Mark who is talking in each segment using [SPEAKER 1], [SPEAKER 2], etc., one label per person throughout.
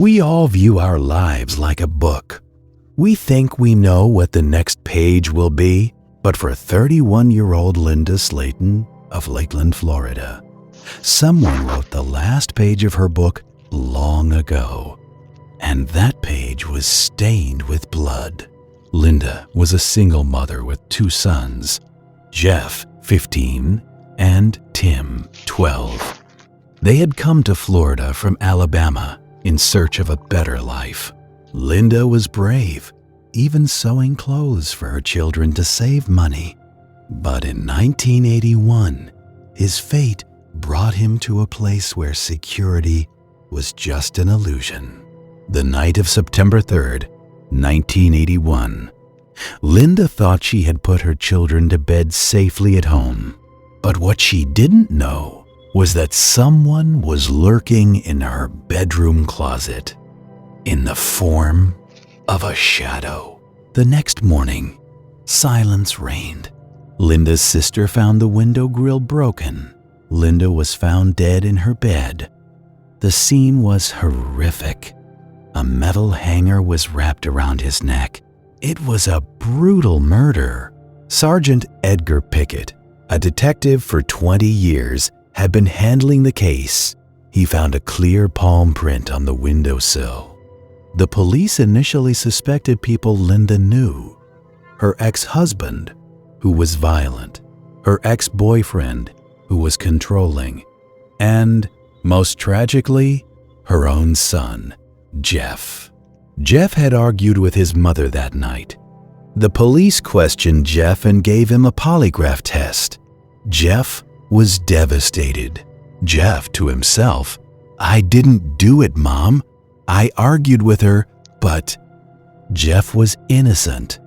[SPEAKER 1] We all view our lives like a book. We think we know what the next page will be, but for 31-year-old Linda Slayton of Lakeland, Florida, someone wrote the last page of her book long ago, and that page was stained with blood. Linda was a single mother with 2 sons, Jeff, 15, and Tim, 12. They had come to Florida from Alabama in search of a better life. Linda was brave, even sewing clothes for her children to save money. But in 1981, his fate brought him to a place where security was just an illusion. The night of September 3rd, 1981, Linda thought she had put her children to bed safely at home. But what she didn't know was that someone was lurking in her bedroom closet in the form of a shadow. The next morning, silence reigned. Linda's sister found the window grill broken. Linda was found dead in her bed. The scene was horrific. A metal hanger was wrapped around his neck. It was a brutal murder. Sergeant Edgar Pickett, a detective for 20 years, had been handling the case. He found a clear palm print on the windowsill. The police initially suspected people Linda knew: her ex-husband, who was violent, her ex-boyfriend, who was controlling, and, most tragically, her own son, Jeff. Jeff had argued with his mother that night. The police questioned Jeff and gave him a polygraph test. Jeff was devastated. Jeff, to himself, "I didn't do it, Mom. I argued with her, but..." Jeff was innocent.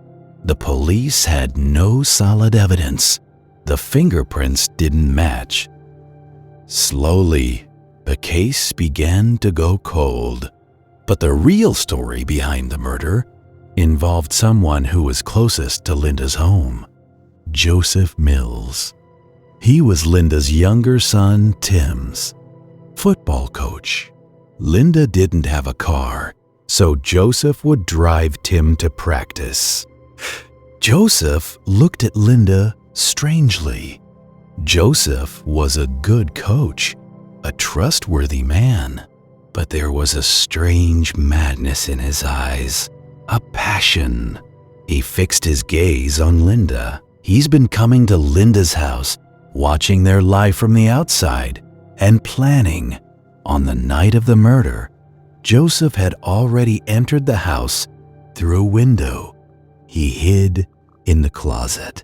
[SPEAKER 1] The police had no solid evidence. The fingerprints didn't match. Slowly, the case began to go cold. But the real story behind the murder involved someone who was closest to Linda's home: Joseph Mills. He was Linda's younger son, Tim's football coach. Linda didn't have a car, so Joseph would drive Tim to practice. Joseph looked at Linda strangely. Joseph was a good coach, a trustworthy man. But there was a strange madness in his eyes, a passion. He fixed his gaze on Linda. He's been coming to Linda's house, watching their life from the outside, and planning. On the night of the murder, Joseph had already entered the house through a window. He hid in the closet.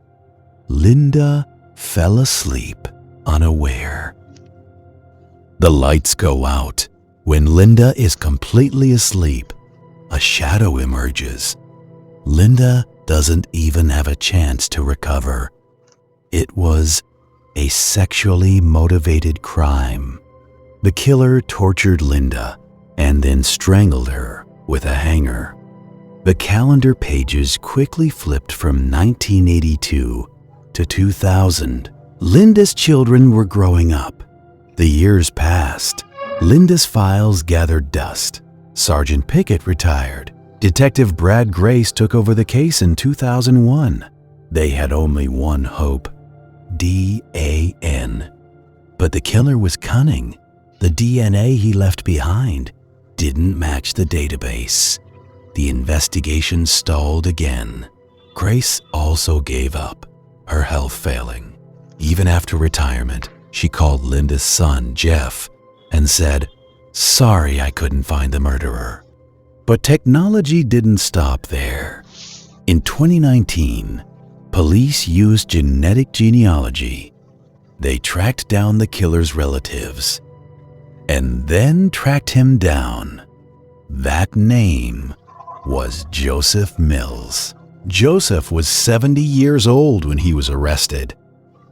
[SPEAKER 1] Linda fell asleep unaware. The lights go out. When Linda is completely asleep, a shadow emerges. Linda doesn't even have a chance to recover. It was a sexually motivated crime. The killer tortured Linda and then strangled her with a hanger. The calendar pages quickly flipped from 1982 to 2000. Linda's children were growing up. The years passed. Linda's files gathered dust. Sergeant Pickett retired. Detective Brad Grace took over the case in 2001. They had only one hope: DAN. But the killer was cunning. The DNA he left behind didn't match the database. The investigation stalled again. Grace also gave up, her health failing. Even after retirement, she called Linda's son, Jeff, and said, "Sorry I couldn't find the murderer." But technology didn't stop there. In 2019, police used genetic genealogy. They tracked down the killer's relatives and then tracked him down. That name was Joseph Mills. Joseph was 70 years old when he was arrested.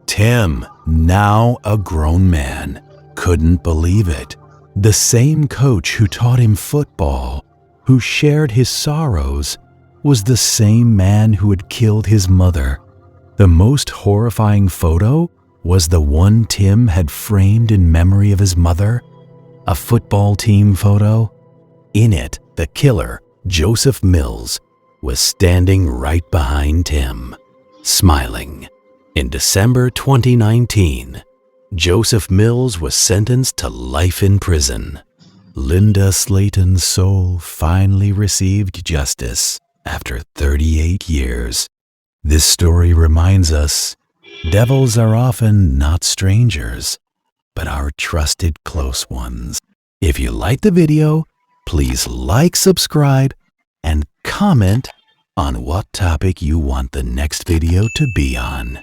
[SPEAKER 1] Tim, now a grown man, couldn't believe it. The same coach who taught him football, who shared his sorrows, was the same man who had killed his mother. The most horrifying photo was the one Tim had framed in memory of his mother, a football team photo. In it, the killer, Joseph Mills, was standing right behind Tim, smiling. In December 2019, Joseph Mills was sentenced to life in prison. Linda Slayton's soul finally received justice after 38 years. This story reminds us, devils are often not strangers, but our trusted close ones. If you liked the video, please like, subscribe, and comment on what topic you want the next video to be on.